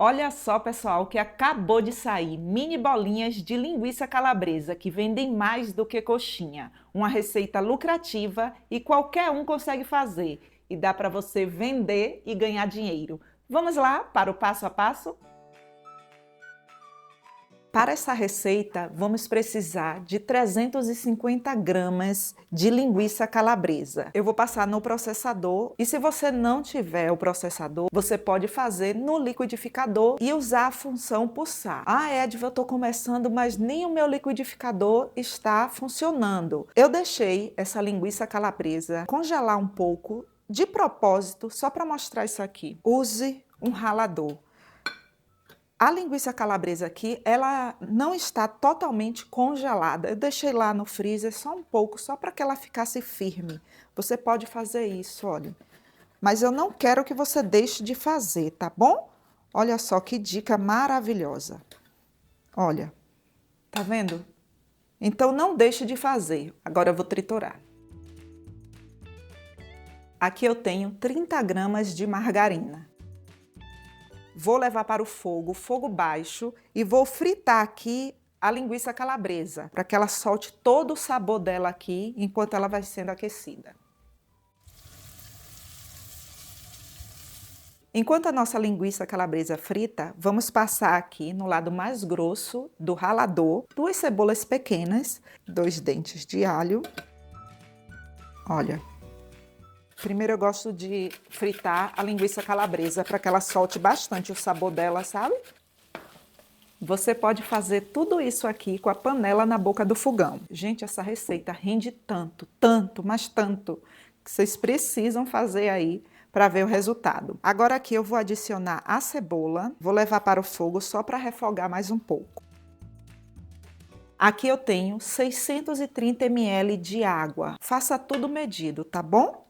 Olha só, pessoal, que acabou de sair mini bolinhas de linguiça calabresa que vendem mais do que coxinha. Uma receita lucrativa e qualquer um consegue fazer. E dá para você vender e ganhar dinheiro. Vamos lá para o passo a passo? Para essa receita, vamos precisar de 350 gramas de linguiça calabresa. Eu vou passar no processador e se você não tiver o processador, você pode fazer no liquidificador e usar a função pulsar. Ah, Edva, eu estou começando, mas nem o meu liquidificador está funcionando. Eu deixei essa linguiça calabresa congelar um pouco de propósito, só para mostrar isso aqui. Use um ralador. A linguiça calabresa aqui, ela não está totalmente congelada. Eu deixei lá no freezer só um pouco, só para que ela ficasse firme. Você pode fazer isso, olha. Mas eu não quero que você deixe de fazer, tá bom? Olha só que dica maravilhosa. Olha, tá vendo? Então não deixe de fazer. Agora eu vou triturar. Aqui eu tenho 30 gramas de margarina. Vou levar para o fogo baixo, e vou fritar aqui a linguiça calabresa, para que ela solte todo o sabor dela aqui, enquanto ela vai sendo aquecida. Enquanto a nossa linguiça calabresa frita, vamos passar aqui no lado mais grosso do ralador 2 cebolas pequenas, 2 dentes de alho. Olha. Primeiro eu gosto de fritar a linguiça calabresa para que ela solte bastante o sabor dela, sabe? Você pode fazer tudo isso aqui com a panela na boca do fogão. Gente, essa receita rende tanto, tanto, mas tanto, que vocês precisam fazer aí para ver o resultado. Agora aqui eu vou adicionar a cebola, vou levar para o fogo só para refogar mais um pouco. Aqui eu tenho 630 ml de água. Faça tudo medido, tá bom?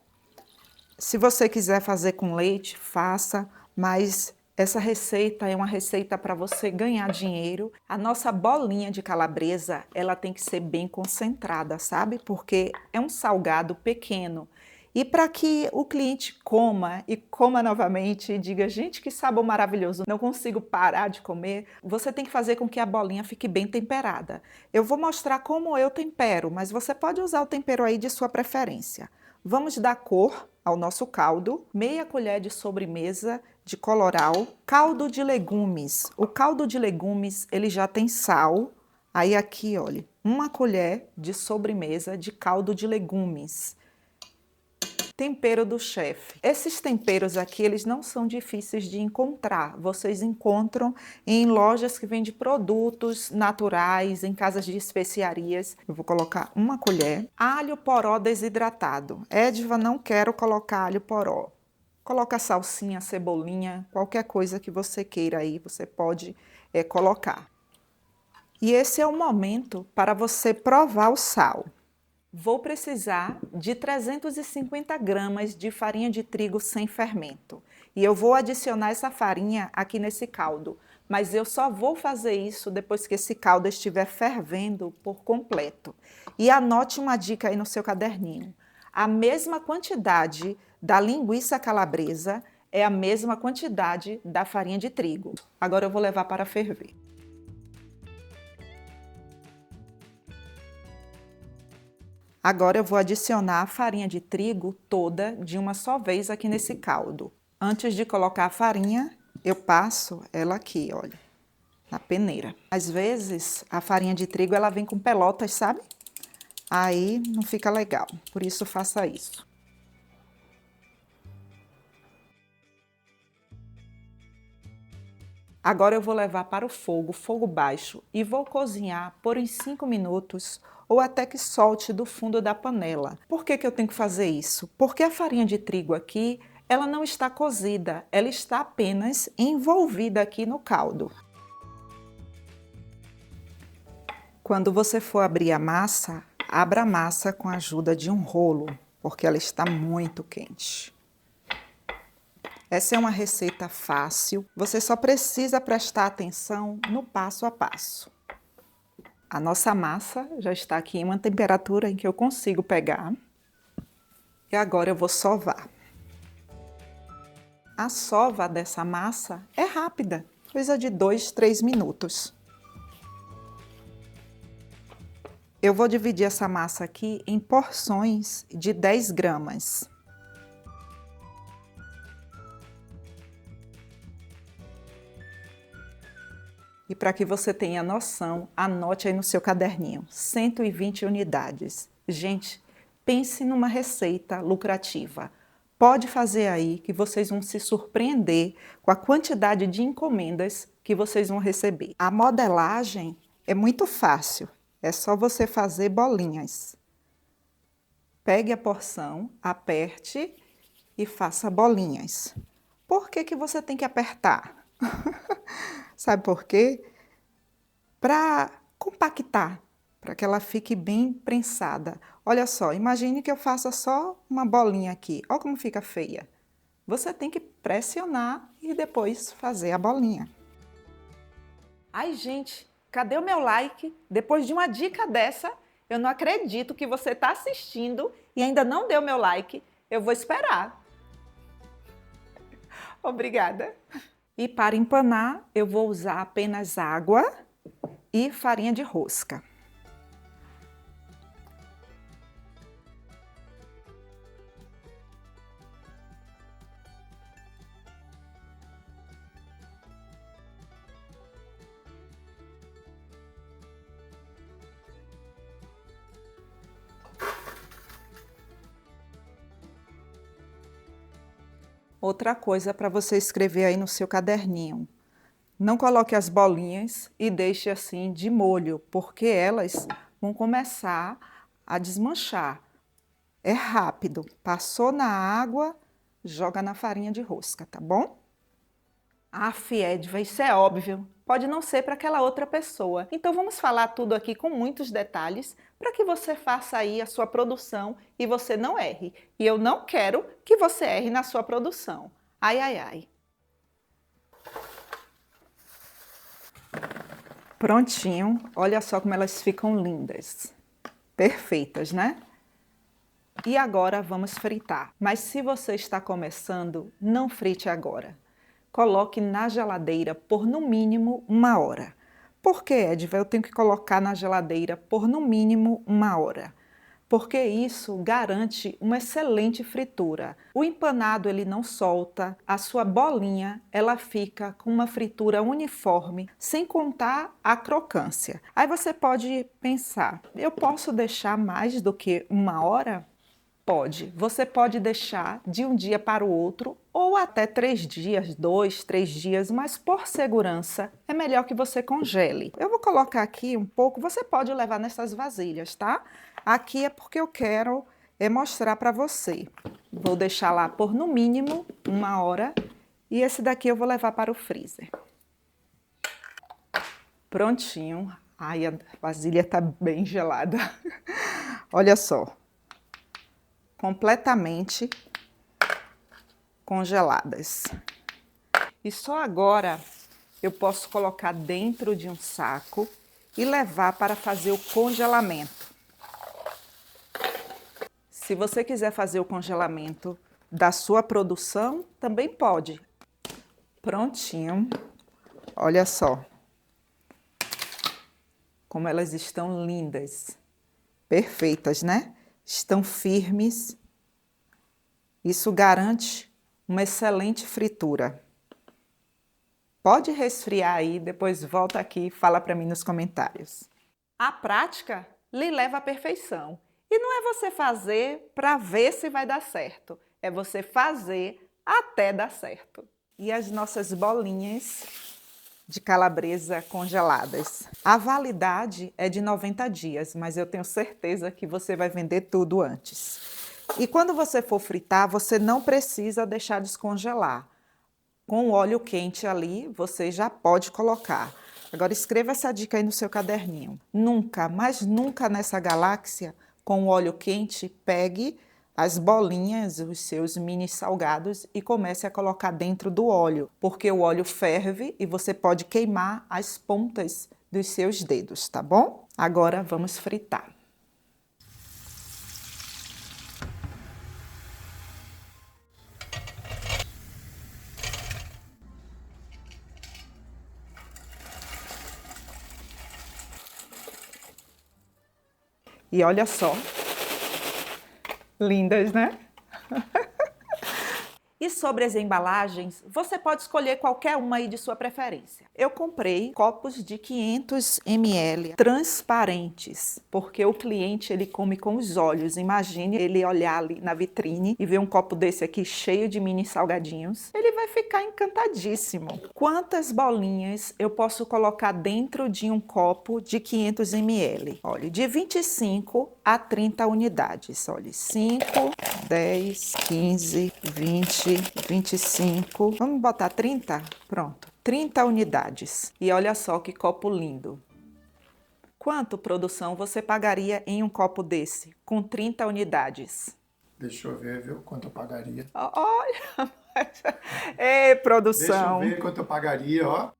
Se você quiser fazer com leite, faça, mas essa receita é uma receita para você ganhar dinheiro. A nossa bolinha de calabresa, ela tem que ser bem concentrada, sabe? Porque é um salgado pequeno. E para que o cliente coma e coma novamente e diga, gente, que sabor maravilhoso, não consigo parar de comer, você tem que fazer com que a bolinha fique bem temperada. Eu vou mostrar como eu tempero, mas você pode usar o tempero aí de sua preferência. Vamos dar cor ao nosso caldo, meia colher de sobremesa de coloral, caldo de legumes. O caldo de legumes, ele já tem sal. Aí aqui, olha, uma colher de sobremesa de caldo de legumes. Tempero do chefe. Esses temperos aqui, eles não são difíceis de encontrar. Vocês encontram em lojas que vendem produtos naturais, em casas de especiarias. Eu vou colocar uma colher. Alho poró desidratado. Edva, não quero colocar alho poró. Coloca salsinha, cebolinha, qualquer coisa que você queira aí, você pode colocar. E esse é o momento para você provar o sal. Vou precisar de 350 gramas de farinha de trigo sem fermento. E eu vou adicionar essa farinha aqui nesse caldo. Mas eu só vou fazer isso depois que esse caldo estiver fervendo por completo. E anote uma dica aí no seu caderninho. A mesma quantidade da linguiça calabresa é a mesma quantidade da farinha de trigo. Agora eu vou levar para ferver. Agora eu vou adicionar a farinha de trigo toda de uma só vez aqui nesse caldo. Antes de colocar a farinha, eu passo ela aqui, olha, na peneira. Às vezes, a farinha de trigo ela vem com pelotas, sabe? Aí não fica legal, por isso faça isso. Agora eu vou levar para o fogo baixo, e vou cozinhar por uns 5 minutos ou até que solte do fundo da panela. Por que eu tenho que fazer isso? Porque a farinha de trigo aqui, ela não está cozida, ela está apenas envolvida aqui no caldo. Quando você for abrir a massa, abra a massa com a ajuda de um rolo, porque ela está muito quente. Essa é uma receita fácil, você só precisa prestar atenção no passo a passo. A nossa massa já está aqui em uma temperatura em que eu consigo pegar. E agora eu vou sovar. A sova dessa massa é rápida. coisa de 2, 3 minutos. Eu vou dividir essa massa aqui em porções de 10 gramas. E para que você tenha noção, anote aí no seu caderninho, 120 unidades. Gente, pense numa receita lucrativa. Pode fazer aí que vocês vão se surpreender com a quantidade de encomendas que vocês vão receber. A modelagem é muito fácil, é só você fazer bolinhas. Pegue a porção, aperte e faça bolinhas. Por que que você tem que apertar? Sabe por quê? Para compactar, para que ela fique bem prensada. Olha só, imagine que eu faça só uma bolinha aqui. Olha como fica feia. Você tem que pressionar e depois fazer a bolinha. Ai, gente, cadê o meu like? Depois de uma dica dessa, eu não acredito que você está assistindo e ainda não deu meu like. Eu vou esperar. Obrigada. E para empanar, eu vou usar apenas água e farinha de rosca. Outra coisa para você escrever aí no seu caderninho. Não coloque as bolinhas e deixe assim de molho, porque elas vão começar a desmanchar. É rápido. Passou na água, joga na farinha de rosca, tá bom? Edva, isso é óbvio. Pode não ser para aquela outra pessoa. Então vamos falar tudo aqui com muitos detalhes para que você faça aí a sua produção e você não erre. E eu não quero que você erre na sua produção. Ai, ai, ai. Prontinho. Olha só como elas ficam lindas. Perfeitas, né? E agora vamos fritar. Mas se você está começando, não frite agora. Coloque na geladeira por no mínimo 1 hora. Por que, Edva, eu tenho que colocar na geladeira por no mínimo 1 hora? Porque isso garante uma excelente fritura. O empanado ele não solta, a sua bolinha ela fica com uma fritura uniforme, sem contar a crocância. Aí você pode pensar, eu posso deixar mais do que 1 hora? Pode. Você pode deixar de um dia para o outro ou até 3 dias, 2, 3 dias, mas por segurança é melhor que você congele. Eu vou colocar aqui um pouco, você pode levar nessas vasilhas, tá? Aqui é porque eu quero mostrar para você. Vou deixar lá por no mínimo 1 hora e esse daqui eu vou levar para o freezer. Prontinho. Ai, a vasilha tá bem gelada. Olha só. Completamente congeladas. E só agora eu posso colocar dentro de um saco e levar para fazer o congelamento. Se você quiser fazer o congelamento da sua produção, também pode. Prontinho. Olha só como elas estão lindas. Perfeitas, né? Estão firmes. Isso garante uma excelente fritura. Pode resfriar aí, depois volta aqui e fala para mim nos comentários. A prática lhe leva à perfeição. E não é você fazer para ver se vai dar certo. É você fazer até dar certo. E as nossas bolinhas de calabresa congeladas. A validade é de 90 dias, mas eu tenho certeza que você vai vender tudo antes. E quando você for fritar, você não precisa deixar descongelar. Com o óleo quente ali, você já pode colocar. Agora escreva essa dica aí no seu caderninho. Nunca, mas nunca nessa galáxia, com o óleo quente, pegue as bolinhas, os seus mini salgados e comece a colocar dentro do óleo, porque o óleo ferve e você pode queimar as pontas dos seus dedos, tá bom? Agora vamos fritar. E olha só, lindas, né? E sobre as embalagens, você pode escolher qualquer uma aí de sua preferência. Eu comprei copos de 500 ml transparentes, porque o cliente ele come com os olhos. Imagine ele olhar ali na vitrine e ver um copo desse aqui cheio de mini salgadinhos. Ele vai ficar encantadíssimo. Quantas bolinhas eu posso colocar dentro de um copo de 500 ml? Olha, de 25 a 30 unidades. Olha, 5, 10, 15, 20, 25. Vamos botar 30? Pronto. 30 unidades. E olha só que copo lindo. Quanto, produção, você pagaria em um copo desse, com 30 unidades? Deixa eu ver, viu, quanto eu pagaria. Olha! Ei, produção! Deixa eu ver quanto eu pagaria, ó.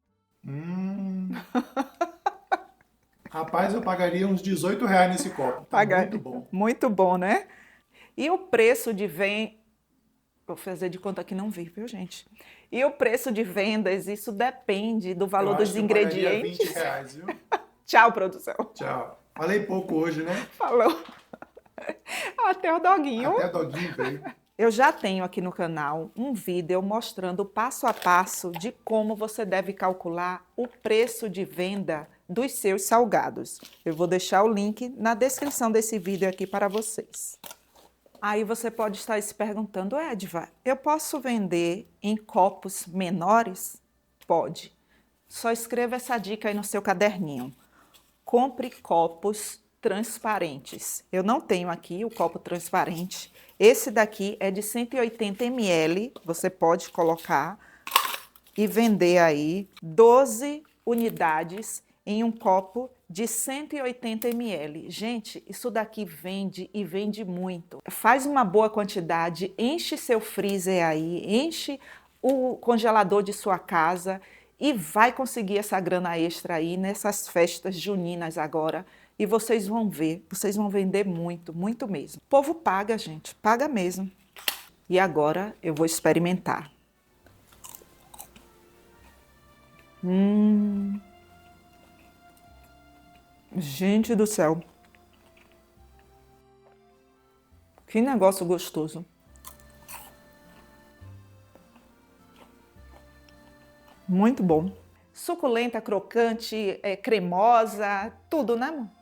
Rapaz, eu pagaria uns R$18 nesse copo. Tá muito bom. Muito bom, né? E o preço de venda... Vou fazer de conta que não vi, viu, gente? E o preço de vendas, isso depende do valor dos ingredientes. Eu pagaria R$20, viu? Tchau, produção. Tchau. Falei pouco hoje, né? Falou. Até o doguinho. Até doguinho veio. Eu já tenho aqui no canal um vídeo mostrando passo a passo de como você deve calcular o preço de venda dos seus salgados. Eu vou deixar o link na descrição desse vídeo aqui para vocês. Aí você pode estar se perguntando, Edva, eu posso vender em copos menores? Pode. Só escreva essa dica aí no seu caderninho. Compre copos transparentes. Eu não tenho aqui o copo transparente. Esse daqui é de 180 ml. Você pode colocar e vender aí 12 unidades em um copo de 180 ml. Gente, isso daqui vende e vende muito. Faz uma boa quantidade, enche seu freezer aí, enche o congelador de sua casa e vai conseguir essa grana extra aí nessas festas juninas agora. E vocês vão ver, vocês vão vender muito, muito mesmo. O povo paga, gente, paga mesmo. E agora eu vou experimentar. Gente do céu. Que negócio gostoso. Muito bom. Suculenta, crocante, cremosa, tudo, né, amor?